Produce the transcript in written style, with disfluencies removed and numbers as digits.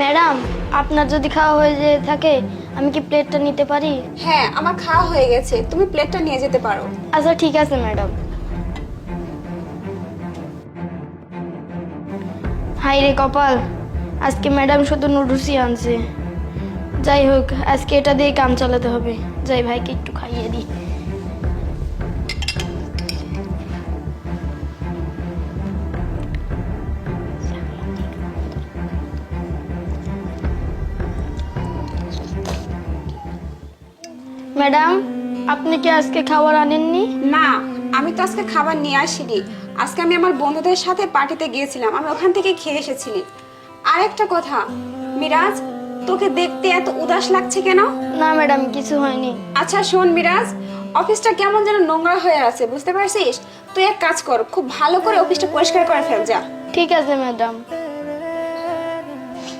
Madam, আপনার যদি খাওয়া হয়ে যেয়ে থাকে আমি কি প্লেটটা নিতে পারি? হ্যাঁ, আমার খাওয়া হয়ে গেছে, তুমি প্লেটটা নিয়ে যেতে পারো। আচ্ছা ঠিক আছে ম্যাডাম। হাই রে কপাল, আজকে ম্যাডাম শুধু নুডলসই আনছে। যাই হোক, আজকে এটা দিয়ে কাম চালাতে হবে। যাই ভাইকে একটু খাইয়ে দিই। ম্যাডাম, আপনি কি আজকে খাবার আনেননি? না, আমি তো আজকে খাবার নিয়ে আসিনি। আজকে আমি আমার বন্ধুদের সাথে পার্টিতে গিয়েছিলাম, আমি ওখান থেকে খেয়ে এসেছি। আর একটা কথা, মিরাজ, তোকে দেখতে এত উদাস লাগছে কেন? না ম্যাডাম, কিছু হয়নি। আচ্ছা শোন মিরাজ, অফিসটা কেমন যেন নোংরা হয়ে আছে, বুঝতে পারছিস? তুই এক কাজ কর, খুব ভালো করে অফিসটা পরিষ্কার করে ফেল যা। ঠিক আছে ম্যাডাম।